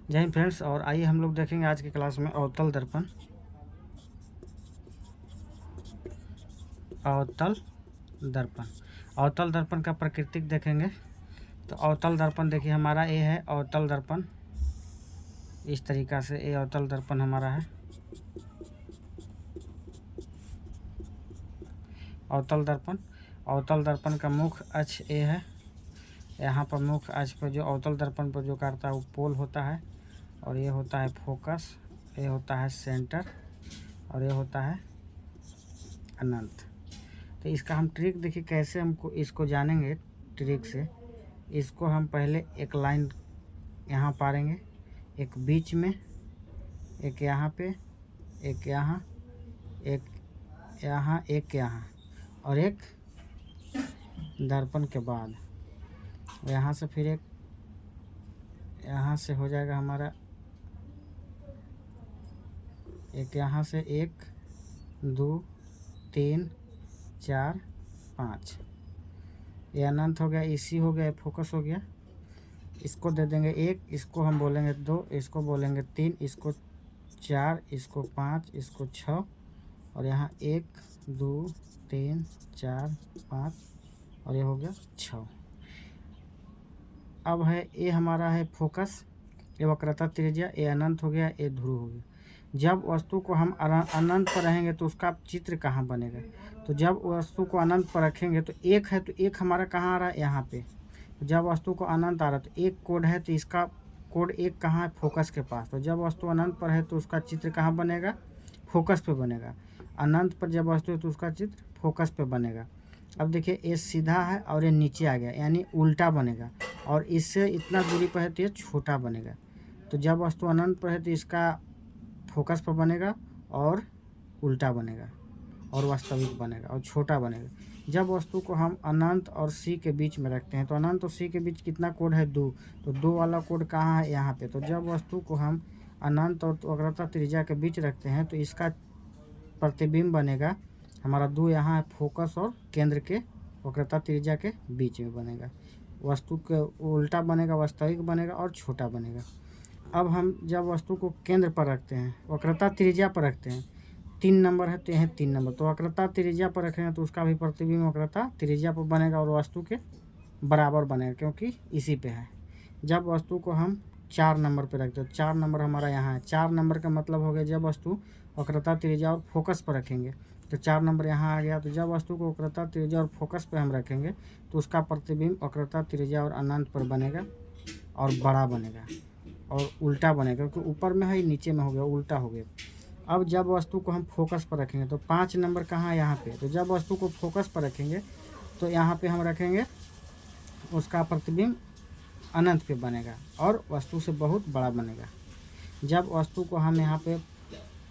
जय हिंद फ्रेंड्स। और आइए हम लोग देखेंगे आज की क्लास में अवतल दर्पण। अवतल दर्पण अवतल दर्पण का प्राकृतिक देखेंगे। तो अवतल दर्पण देखिए हमारा ये है अवतल दर्पण। इस तरीक़ा से ये अवतल दर्पण हमारा है। अवतल दर्पण का मुख्य अक्ष ये है। यहाँ पर मुख्य अक्ष पर जो अवतल दर्पण पर जो करता है वो पोल होता है, और ये होता है फोकस, ये होता है सेंटर, और ये होता है अनंत। तो इसका हम ट्रिक देखिए कैसे हमको इसको जानेंगे। ट्रिक से इसको हम पहले एक लाइन यहाँ पारेंगे, एक बीच में, एक यहाँ पे, एक यहाँ, एक यहाँ, एक यहाँ, और एक दर्पण के बाद यहाँ से फिर एक यहाँ से हो जाएगा हमारा, एक यहाँ से 1 2 3 4 5, ये अनंत हो गया, इसी हो गया, फोकस हो गया। इसको दे देंगे 1, इसको हम बोलेंगे 2, इसको बोलेंगे 3, इसको 4, इसको 5, इसको 6, और यहाँ 1 2 3 4 5, और ये हो गया 6। अब है ये हमारा है फोकस, ये वक्रता त्रिज्या, ये अनंत हो गया, ये ध्रुव हो गया। जब वस्तु को हम अनंत पर रहेंगे तो उसका चित्र कहाँ बनेगा? तो जब वस्तु को अनंत पर रखेंगे तो एक है, तो एक हमारा कहाँ आ रहा है? यहाँ पे। जब वस्तु को अनंत आ रहा है तो एक कोड है, तो इसका कोड 1 कहाँ है? फोकस के पास। तो जब वस्तु अनंत पर है तो उसका चित्र कहाँ बनेगा? फोकस पे बनेगा। अनंत पर जब वस्तु है तो उसका चित्र फोकस पे बनेगा। अब देखिए ये सीधा है और ये नीचे आ गया, यानी उल्टा बनेगा, और इससे इतना दूरी पर है तो ये छोटा बनेगा। तो जब वस्तु अनंत पर है तो इसका फोकस पर बनेगा और उल्टा बनेगा, और वास्तविक बनेगा और छोटा बनेगा। जब वस्तु को हम अनंत और सी के बीच में रखते हैं तो अनंत और सी के बीच कितना कोड है? 2। तो 2 वाला कोड कहाँ है? यहाँ पे। तो जब वस्तु को हम अनंत और वक्रता त्रिज्या के बीच रखते हैं तो इसका प्रतिबिंब बनेगा हमारा 2 यहाँ है, फोकस और केंद्र के वक्रता त्रिज्या के बीच में बनेगा। वस्तु के उल्टा बनेगा, वास्तविक बनेगा और छोटा बनेगा। अब हम जब वस्तु को केंद्र पर रखते हैं, वक्रता त्रिज्या पर रखते हैं, 3 नंबर है तो यह 3 नंबर, तो वक्रता त्रिज्या पर रखेंगे तो उसका भी प्रतिबिंब वक्रता त्रिज्या पर बनेगा और वस्तु के बराबर बनेगा, क्योंकि इसी पे है। जब वस्तु को हम 4 नंबर पर रखते हैं, 4 नंबर हमारा यहाँ है। 4 नंबर का मतलब हो गया जब वस्तु वक्रता त्रिज्या और फोकस पर रखेंगे तो 4 नंबर यहाँ आ गया। तो जब वस्तु को वक्रता त्रिज्या और फोकस पर हम रखेंगे तो उसका प्रतिबिंब वक्रता त्रिज्या और अनंत पर बनेगा और बड़ा बनेगा और उल्टा बनेगा, क्योंकि ऊपर में है नीचे में हो गया, उल्टा हो गया। अब जब वस्तु को हम फोकस पर रखेंगे तो 5 नंबर कहाँ है? यहाँ पे। तो जब वस्तु को फोकस पर रखेंगे तो यहाँ पे हम रखेंगे, उसका प्रतिबिंब अनंत पे बनेगा और वस्तु से बहुत बड़ा बनेगा। जब वस्तु को हम यहाँ पे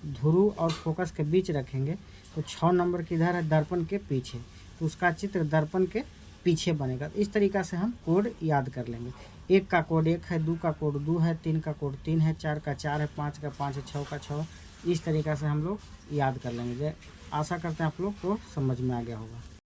ध्रुव और फोकस के बीच रखेंगे तो 6 नंबर किधर है? दर्पण के पीछे, तो उसका चित्र दर्पण के पीछे बनेगा। इस तरीक़ा से हम कोड याद कर लेंगे। 1 का कोड 1 है, 2 का कोड 2 है, 3 का कोड 3 है, 4 का 4 है, 5 का 5 है, 6 का 6। इस तरीक़ा से हम लोग याद कर लेंगे। आशा करते हैं आप लोग को समझ में आ गया होगा।